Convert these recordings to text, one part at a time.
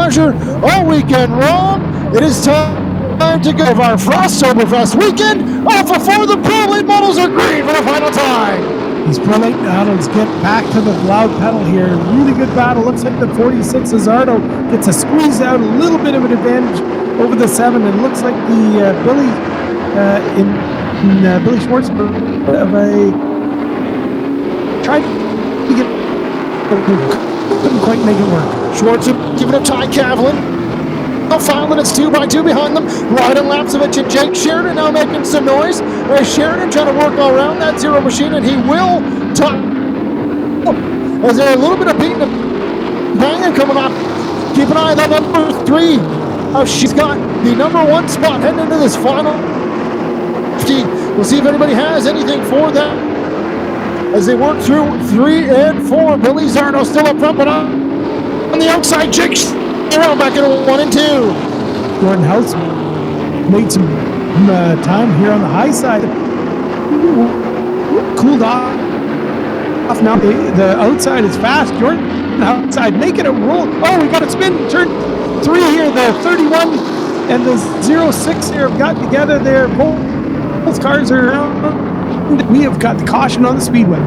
pressure all weekend long. It is time to go of our Frostoberfest weekend. Off before the Pro Late models are green for the final time. These Pro Late models get back to the loud pedal here. Really good battle. Looks like the 46 Azardo gets a squeeze out, a little bit of an advantage over the 7. And looks like the Billy Schwartzenburg of a tried to get, couldn't quite make it work. Schwartzenburg giving up Ty Cavlin. Filing, it's 2x2 behind them. Ryan Lapsevich and Jake Sheridan now making some noise. Sheridan trying to work all around that zero machine, and he will top. As there a little bit of beating and banging coming up. Keep an eye on that number 3. She's got the number 1 spot heading into this final. We'll see if anybody has anything for that as they work through 3 and 4. Billy Zarno still up front, but on the outside, Jake Gemmell back into 1 and 2. Jordan House made some time here on the high side. Cooled off. Now the outside is fast. Jordan outside making it roll. Oh, we got a spin. Turn 3 here. The 31 and the 06 here have got together there. Both cars are around. We have got the caution on the speedway.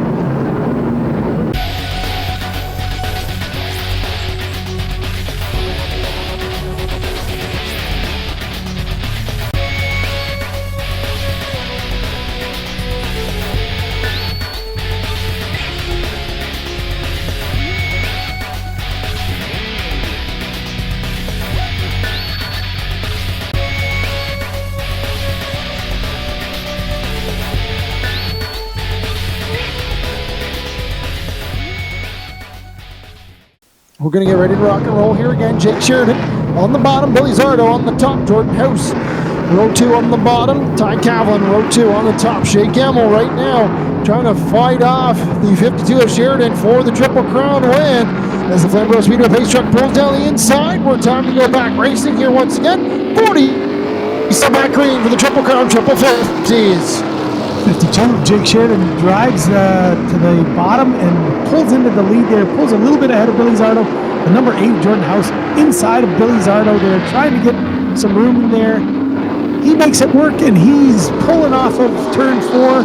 We're going to get ready to rock and roll here again. Jake Sheridan on the bottom. Billy Zardo on the top. Jordan House, row 2 on the bottom. Ty Cavlin, row 2 on the top. Shae Gemmell right now trying to fight off the 52 of Sheridan for the Triple Crown win. As the Flamboro Speedway pace truck pulls down the inside, we're time to go back racing here once again. 40. Still back green for the Triple Crown Triple 50s. 52, Jake Sheridan drives to the bottom and pulls into the lead there, pulls a little bit ahead of Billy Zardo. The number 8, Jordan House, inside of Billy Zardo there, trying to get some room in there. He makes it work, and he's pulling off of turn 4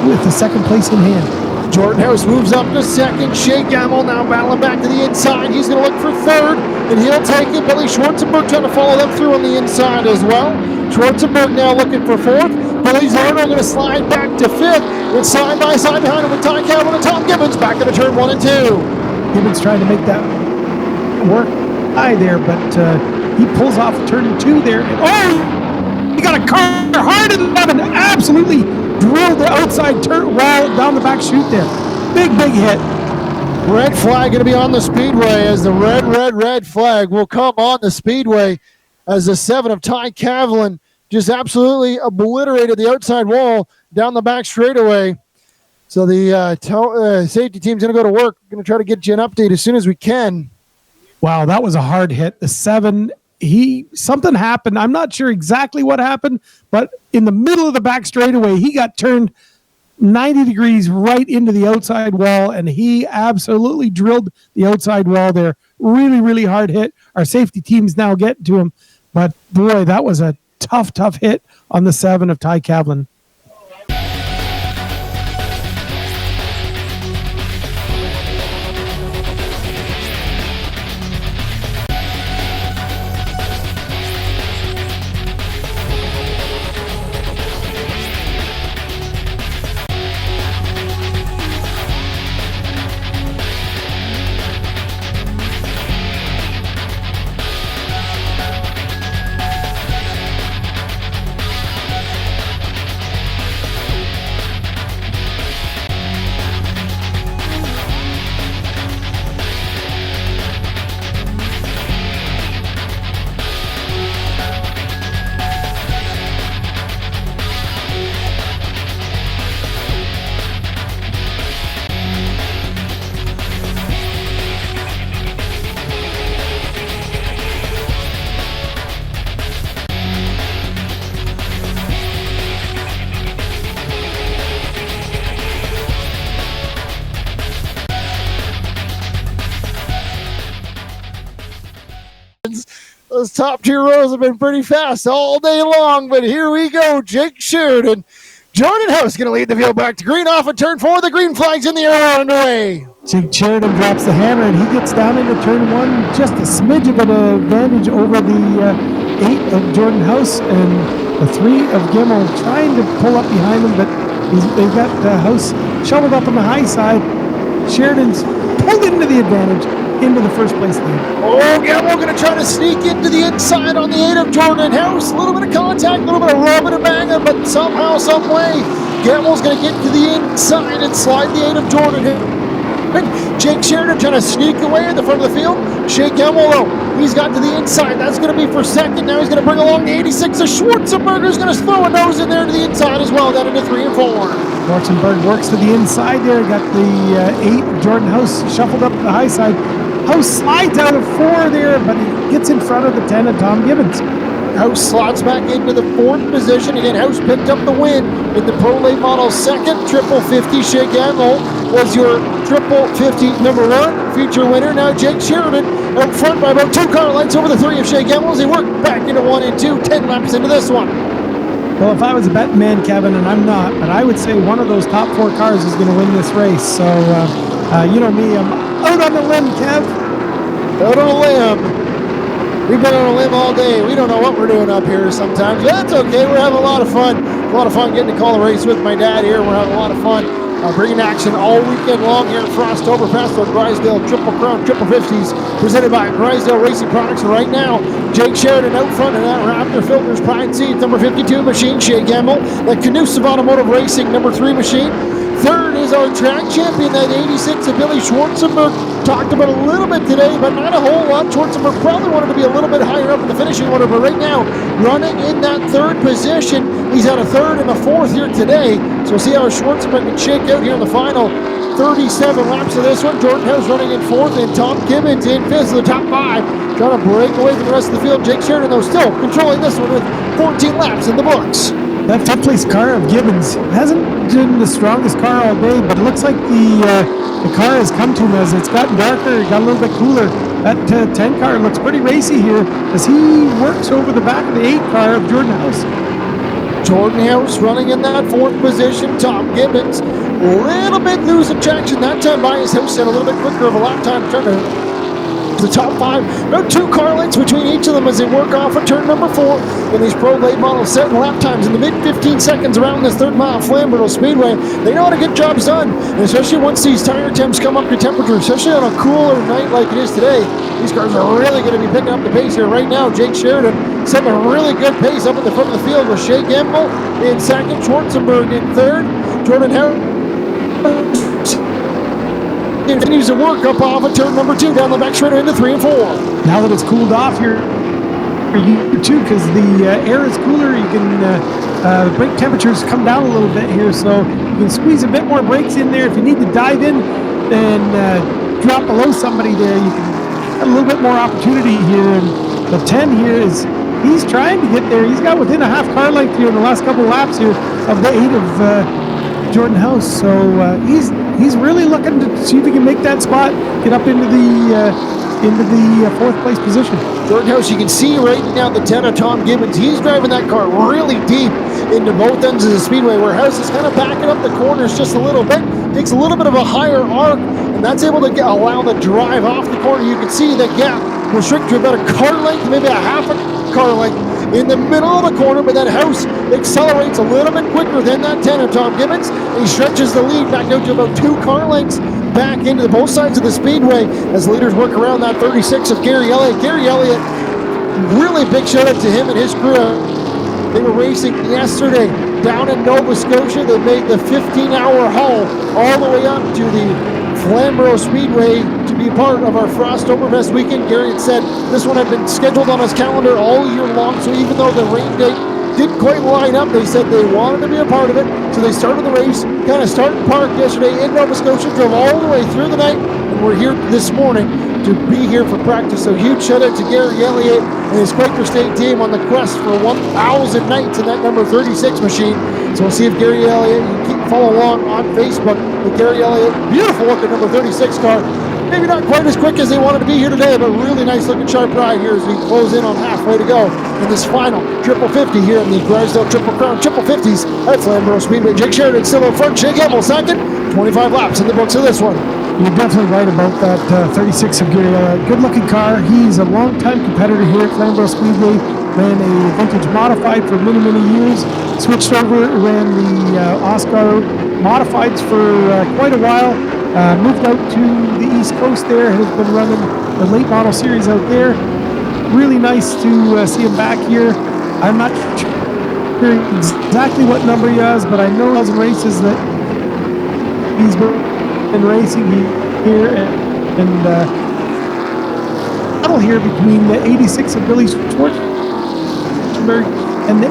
with the second place in hand. Jordan House moves up to second. Shae Gemmell now battling back to the inside. He's going to look for third, and he'll take it. Billy Schwartzenburg trying to follow them through on the inside as well. Schwartzenburg now looking for 4th. Billy Zardo going to slide back to 5th. It's side by side behind him with Ty Cavlin and Tom Gibbons back into turn 1 and 2. Gibbons trying to make that work high there, but he pulls off turn 2 there. And, oh! He got a car hard in the and absolutely drilled the outside turn wall down the back chute there. Big hit. Red flag going to be on the speedway as the red flag will come on the speedway as the 7 of Ty Cavlin just absolutely obliterated the outside wall down the back straightaway. So the safety team's going to go to work. Going to try to get you an update as soon as we can. Wow, that was a hard hit. The 7, something happened. I'm not sure exactly what happened, but in the middle of the back straightaway, he got turned 90 degrees right into the outside wall, and he absolutely drilled the outside wall there. Really hard hit. Our safety team's now getting to him, but boy, that was a tough hit on the 7 of Ty Cavlin. Those top tier rows have been pretty fast all day long, but here we go. Jake Sheridan, Jordan House going to lead the field back to green off of turn 4. The green flag's in the air underway. Jake Sheridan drops the hammer and he gets down into turn 1, just a smidge of an advantage over the 8 of Jordan House and the 3 of Gemmell, trying to pull up behind him, but they've got House shoveled up on the high side. Sheridan's pulled into the advantage, into the first place lead. Oh, Gemmell going to try to sneak into the inside on the 8 of Jordan House. A little bit of contact, a little bit of rubbing and banging, but somehow, some way, Gemmell's going to get to the inside and slide the 8 of Jordan House. Jake Sheridan trying to sneak away in the front of the field. Shae Gemmell, though, he's got to the inside. That's going to be for second. Now he's going to bring along the 86 of Schwartzenburg, who's going to throw a nose in there to the inside as well, down into 3 and 4. Schwartzenburg works to the inside there. Got the 8 Jordan House shuffled up the high side. House slides out of 4 there, but he gets in front of the 10 of Tom Gibbons. House slots back into the 4th position. Again, House picked up the win in the Pro Late Model second. Triple 50, Shae Gemmell was your triple 50 number 1 feature winner. Now Jake Sheridan out front by about 2 car lengths over the 3 of Shae Gemmell as he worked back into 1 and 2, 10 laps into this one. Well, if I was a betting man, Kevin, and I'm not, but I would say one of those top 4 cars is going to win this race. So, you know me, I'm out on the limb, Kev. Out on a limb. We've been on a limb all day. We don't know what we're doing up here sometimes. But that's okay. We're having a lot of fun. A lot of fun getting to call a race with my dad here. We're having a lot of fun bringing action all weekend long here at Frostoberfest on Grisdale Triple Crown Triple 50s presented by Grisdale Racing Products. And right now, Jake Sheridan out front in that Raptor Filters Pride Seats number 52 machine. Shae Gemmell, that Canusive Automotive Racing number 3 machine. Third is our track champion, that 86 of Billy Schwartzenburg. Talked about a little bit today, but not a whole lot. Schwartzenburg probably wanted to be a little bit higher up in the finishing order, but right now, running in that 3rd position. He's at a 3rd and a 4th here today. So we'll see how Schwartzenburg can shake out here in the final 37 laps of this one. Jordan House running in 4th, and Tom Gibbons in 5th of the top 5. Trying to break away from the rest of the field. Jake Sheridan, though, still controlling this one with 14 laps in the books. That 5th place car of Gibbons hasn't been the strongest car all day, but it looks like the car has come to him as it's gotten darker, got a little bit cooler. That 10 car looks pretty racy here as he works over the back of the 8 car of Jordan House. Jordan House running in that 4th position. Tom Gibbons a little bit losing traction that time by his House, and a little bit quicker of a lap time trying to the top 5. About 2 car lengths between each of them as they work off of turn number 4 in these Pro Late Models, setting lap times in the mid 15 seconds around this 3rd mile Flamboro Speedway. They know how to get jobs done, and especially once these tire temps come up to temperature, especially on a cooler night like it is today. These cars are really going to be picking up the pace here right now. Jake Sheridan setting a really good pace up at the front of the field with Shae Gemmell in 2nd, Schwartzenburg in 3rd, Jordan House continues to work up off of turn number 2 down the back straight into 3 and 4. Now that it's cooled off here for you too, because the air is cooler, you can the brake temperatures come down a little bit here, so you can squeeze a bit more brakes in there. If you need to dive in and drop below somebody there, you can have a little bit more opportunity here. And the 10 here is, he's trying to get there. He's got within a half car length here in the last couple of laps here of the 8 of Jordan House. So he's really looking to see if he can make that spot, get up into the 4th place position. Jordan House, you can see right now the 10 of Tom Gibbons. He's driving that car really deep into both ends of the speedway, where House is kind of backing up the corners just a little bit, takes a little bit of a higher arc, and that's able to allow the drive off the corner. You can see the gap will shrink to about a car length, maybe a half a car length in the middle of the corner, but that House accelerates a little bit quicker than that 10 of Tom Gibbons. He stretches the lead back out to about 2 car lengths back into both sides of the speedway as leaders work around that 36 of Gary Elliott. Gary Elliott, really big shout out to him and his crew. They were racing yesterday down in Nova Scotia. They made the 15-hour haul all the way up to the Flamboro Speedway to be part of our Frostoberfest weekend. Gary had said this one had been scheduled on his calendar all year long, so even though the rain date didn't quite line up, they said they wanted to be a part of it. So they started the race, kind of started and parked yesterday in Nova Scotia, drove all the way through the night, and we're here this morning to be here for practice. So huge shout out to Gary Elliott and his Quaker State team on the quest for 1,000 nights in that number 36 machine. So we'll see if Gary Elliott, you can follow along on Facebook with Gary Elliott. Beautiful looking number 36 car. maybe not quite as quick as they wanted to be here today, but really nice looking sharp ride here as we close in on halfway to go in this final triple 50 here in the Grisdale Triple Crown Triple 50s at Flamboro Speedway. Jake Sheridan still up front, Shae Gemmell second, 25 laps in the books of this one. You're definitely right about that 36 of Grisdale. Good looking car. He's a long-time competitor here at Flamboro Speedway. Ran a vintage modified for many, many years. Switched over, ran the Oscar modifieds for quite a while. Moved out to the East Coast there. Has been running the late model series out there. Really nice to see him back here. I'm not sure exactly what number he has, but I know in races that he's been racing here and battle here between the 86 of Billy Schwartzenburg and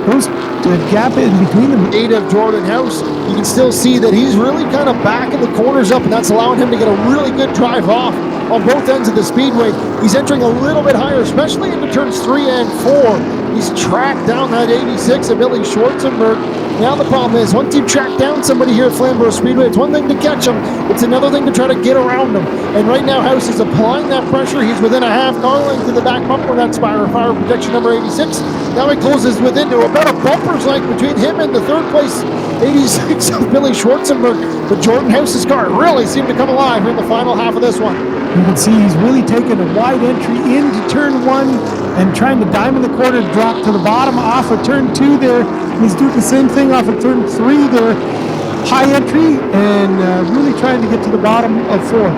those the gap in between them. 8 of Jordan House, you can still see that he's really kind of backing the corners up, and that's allowing him to get a really good drive off on both ends of the speedway. He's entering a little bit higher, especially into turns 3 and 4. He's tracked down that 86 of Billy Schwartzenburg. Now the problem is, once you track down somebody here at Flamboro Speedway, it's one thing to catch him, it's another thing to try to get around him. And right now House is applying that pressure. He's within a half car length to the back bumper. That's fire protection number 86. Now he closes within to about a bumper's length between him and the third place 86 of Billy Schwartzenburg. But Jordan House's car really seemed to come alive here in the final half of this one. You can see he's really taking a wide entry into turn 1 and trying to diamond the corner, drop to the bottom off of turn 2 there. He's doing the same thing off of turn 3 there. High entry and really trying to get to the bottom of 4.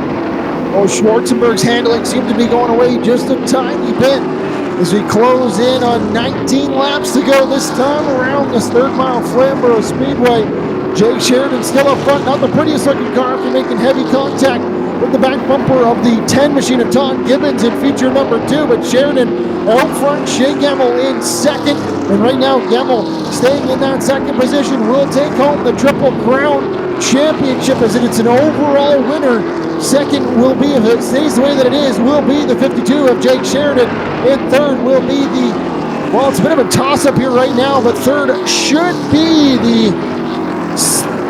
Oh, Schwartzenberg's handling seemed to be going away just a tiny bit as we close in on 19 laps to go this time around this third mile Flamboro Speedway. Jake Sheridan still up front, not the prettiest looking car after making heavy contact with the back bumper of the 10 machine of Todd Gibbons in feature number 2, but Sheridan out front, Shae Gemmell in second, and right now Gemmell staying in that second position will take home the Triple Crown Championship as it's an overall winner. Second will be, if it stays the way that it is, will be the 52 of Jake Sheridan, and third will be the, well, it's a bit of a toss-up here right now, but third should be the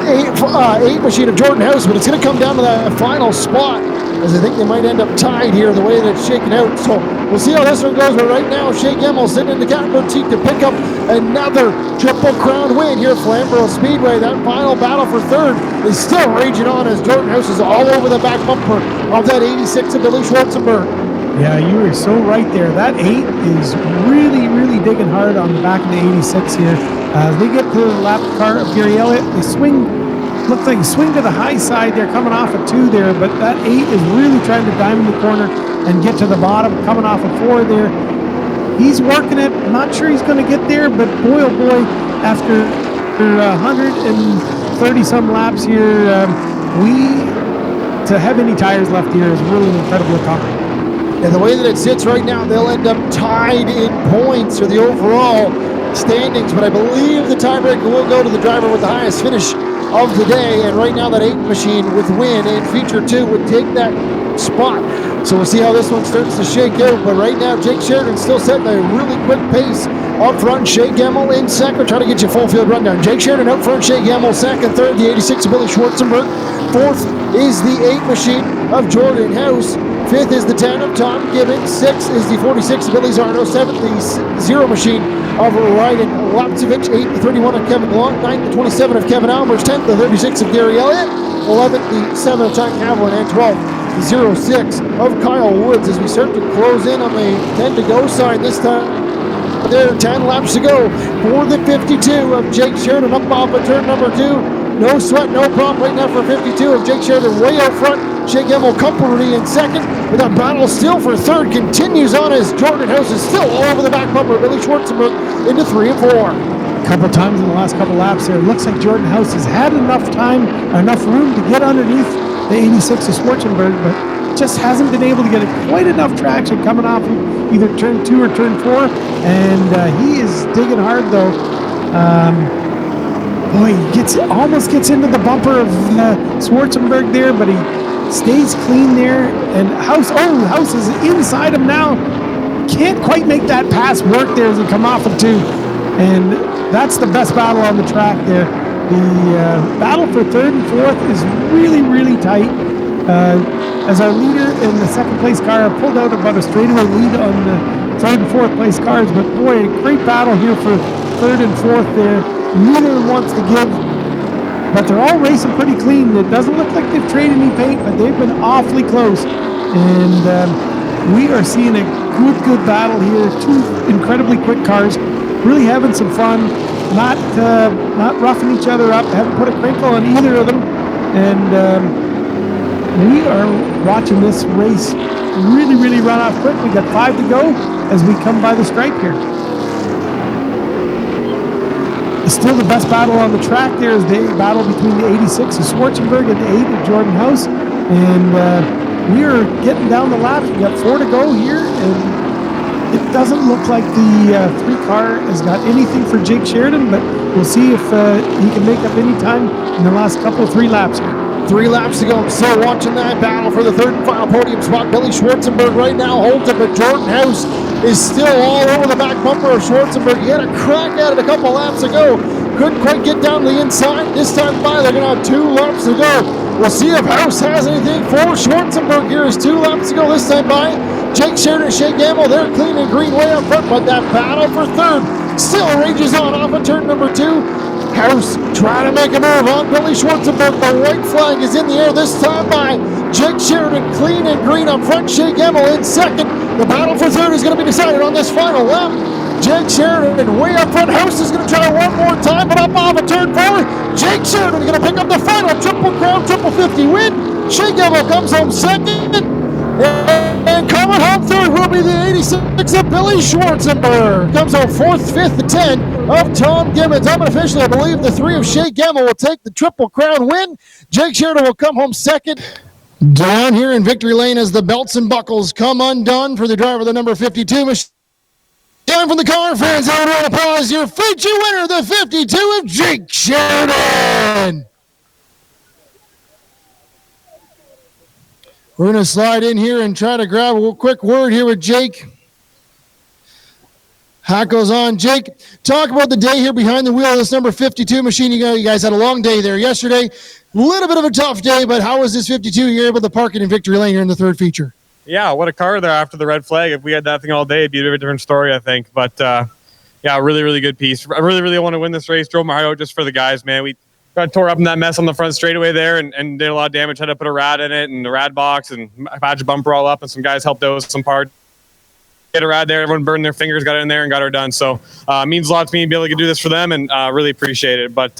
8 machine of Jordan House, but it's going to come down to that final spot, as I think they might end up tied here the way that it's shaken out. So we'll see how this one goes, but right now Shae Gemmell sitting in the catbird seat to pick up another Triple Crown win here at Flamboro Speedway. That final battle for third is still raging on as Jordan House is all over the back bumper of that 86 of Billy Schwartzenburg. Yeah, you were so right there. That 8 is really, really digging hard on the back of the 86 here. They get to the lap car of Gary Elliott. They swing, looks like swing to the high side. They're coming off of 2 there, but that 8 is really trying to diamond the corner and get to the bottom, coming off of 4 there. He's working it. I'm not sure he's going to get there, but boy, oh boy, after 130 some laps here, to have any tires left here is really an incredible accomplishment. And the way that it sits right now, they'll end up tied in points for the overall standings, but I believe the tiebreaker will go to the driver with the highest finish of the day, and right now that 8 machine with win in feature 2 would take that spot. So we'll see how this one starts to shake out, but right now Jake Sheridan still setting a really quick pace up front. Shae Gemmell in second. Try to get you a full field rundown. Jake Sheridan out front, Shae Gemmell second, third the 86 of Billy Schwartzenburg, fourth is the 8 machine of Jordan House, fifth is the 10 of Tom Gibbons, sixth is the 46 of Billy Zarno, seventh the 0 machine of Ryden Lapcevich, 8th the 31 of Kevin Long, 9th the 27 of Kevin Albers, 10th the 36 of Gary Elliott, 11th the 7 of John Cavalin, and 12th the 06 of Kyle Woods as we start to close in on the 10 to go sign this time. There are 10 laps to go for the 52 of Jake Sheridan up off of turn number 2. No sweat, no problem right now for 52 of Jake Sheridan way out front. Shae Gemmell company in second, but that battle still for third continues on as Jordan House is still all over the back bumper. Billy Schwartzenburg into 3 and 4. A couple times in the last couple laps there, it looks like Jordan House has had enough time, enough room to get underneath the 86 of Schwartzenburg, but just hasn't been able to get quite enough traction coming off either turn 2 or turn 4, and he is digging hard though. Boy, he almost gets into the bumper of Schwartzenburg there, but he stays clean there, and House is inside him now. Can't quite make that pass work there as he come off of 2, and that's the best battle on the track there. The battle for third and fourth is really, really tight. as our leader in the second place car pulled out about a straightaway lead on the third and fourth place cars. But boy, a great battle here for third and fourth there. Neither wants to give, but they're all racing pretty clean. It doesn't look like they've traded any paint, but they've been awfully close. And we are seeing a good battle here. Two incredibly quick cars, really having some fun, not roughing each other up, haven't put a crinkle on either of them. And we are watching this race really run off quick. We got 5 to go as we come by the stripe here. Still the best battle on the track there is the battle between the 86 of Schwartzenburg and the 8 of Jordan House. And we are getting down the laps. We got 4 to go here, and it doesn't look like the 3 car has got anything for Jake Sheridan, but we'll see if he can make up any time in the last 3 laps here. 3 laps to go. I'm still watching that battle for the third and final podium spot. Billy Schwartzenburg right now holds it, but Jordan House is still all over the back bumper of Schwartzenburg. He had a crack at it a couple laps ago. Couldn't quite get down the inside. This time by, they're going to have 2 laps to go. We'll see if House has anything for Schwartzenburg here. Is 2 laps to go this time by. Jake Sheridan and Shae Gemmell, they're clean and green way up front, but that battle for third still rages on off of turn number 2. House trying to make a move on Billy Schwartzenburg. The white flag is in the air this time by Jake Sheridan, clean and green up front. Shae Gemmell in second. The battle for third is going to be decided on this final lap. Jake Sheridan way up front. House is going to try one more time, but up off of turn 4. Jake Sheridan is going to pick up the final Triple Crown Triple 50 win. Shae Gemmell comes home second. And coming home third will be the 86 of Billy Schwartzenburg. Comes home fourth, fifth, and 10 of Tom Gibbons. Unofficially, I believe the 3 of Shae Gemmell will take the Triple Crown win. Jake Sheridan will come home second. Down here in victory lane as the belts and buckles come undone for the driver of the number 52. Down from the car, fans, out of applause, your feature winner, the 52 of Jake Sheridan. We're going to slide in here and try to grab a quick word here with Jake. Hat goes on. Jake, talk about the day here behind the wheel of this number 52 machine. You guys had a long day there yesterday. A little bit of a tough day, but how was this 52? You're able to park it in victory lane here in the third feature. Yeah, what a car there after the red flag. If we had that thing all day, it'd be a different story, I think. But, yeah, really good piece. I really want to win this race. Drove my heart out just for the guys, man. We got tore up in that mess on the front straightaway there and did a lot of damage. Had to put a rad in it and the rad box and patch a bumper all up, and some guys helped out with some parts. Get a rad there. Everyone burned their fingers, got it in there, and got her done. So it means a lot to me to be able to do this for them, and really appreciate it. But,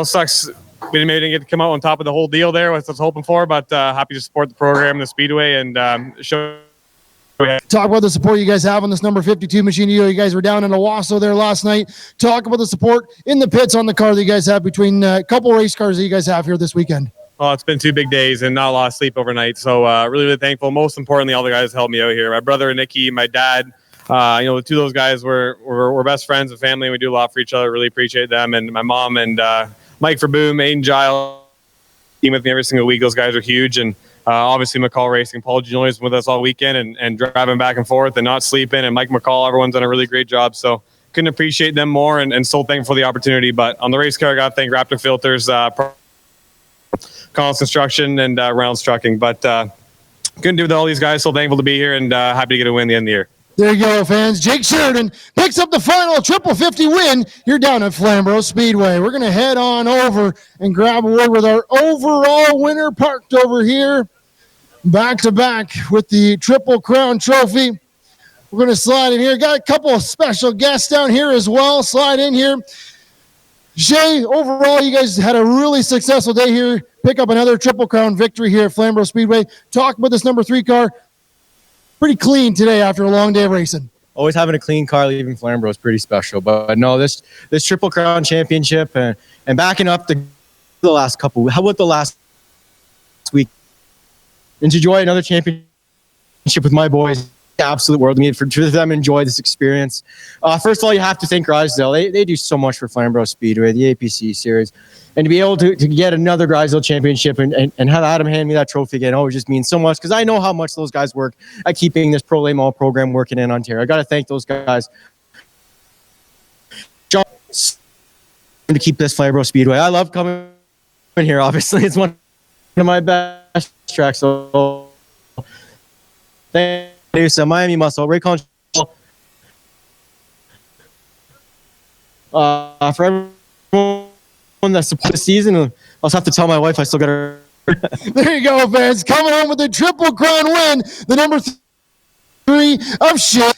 sucks. We didn't get to come out on top of the whole deal there, what I was hoping for, but happy to support the program, the Speedway, and show. Talk about the support you guys have on this number 52 machine. You guys were down in Owasso there last night. Talk about the support in the pits on the car that you guys have between a couple race cars that you guys have here this weekend. Well, it's been 2 big days and not a lot of sleep overnight. So really thankful. Most importantly, all the guys helped me out here. My brother, Nicky, my dad, the 2 of those guys were best friends and family. We do a lot for each other. Really appreciate them. And my mom and Mike Verboom, Aiden Giles, team with me every single week. Those guys are huge. And obviously McCall Racing, Paul Junior's with us all weekend and driving back and forth and not sleeping. And Mike McCall, everyone's done a really great job. So couldn't appreciate them more and so thankful for the opportunity. But on the race car, I got to thank Raptor Filters, Collins Construction, and Reynolds Trucking. But couldn't do with all these guys. So thankful to be here and happy to get a win at the end of the year. There you go, fans. Jake Sheridan picks up the final Triple 50 win. You're down at Flamboro Speedway. We're going to head on over and grab a word with our overall winner parked over here, back to back with the Triple Crown Trophy. We're going to slide in here. Got a couple of special guests down here as well. Slide in here. Shae, overall, you guys had a really successful day here. Pick up another Triple Crown victory here at Flamboro Speedway. Talk about this number 3 car. Pretty clean today after a long day of racing. Always having a clean car leaving Flamboro is pretty special. But no, this Triple Crown Championship and backing up the last couple. How about the last week? And to enjoy another championship with my boys, absolute world to me for them to enjoy this experience. First of all, you have to thank Grisdale. They do so much for Flamboro Speedway, the APC series. And to be able to get another Grisdale championship and have Adam hand me that trophy again always just means so much because I know how much those guys work at keeping this Pro Late Model program working in Ontario. I got to thank those guys to keep this Flamboro Speedway. I love coming here, obviously. It's one of my best racetrack. So thank you, Miami Muscle, Ray Control. For everyone that supports the season, I'll just have to tell my wife I still got her. There you go, fans. Coming home with the Triple Crown win, the number 3 of Shae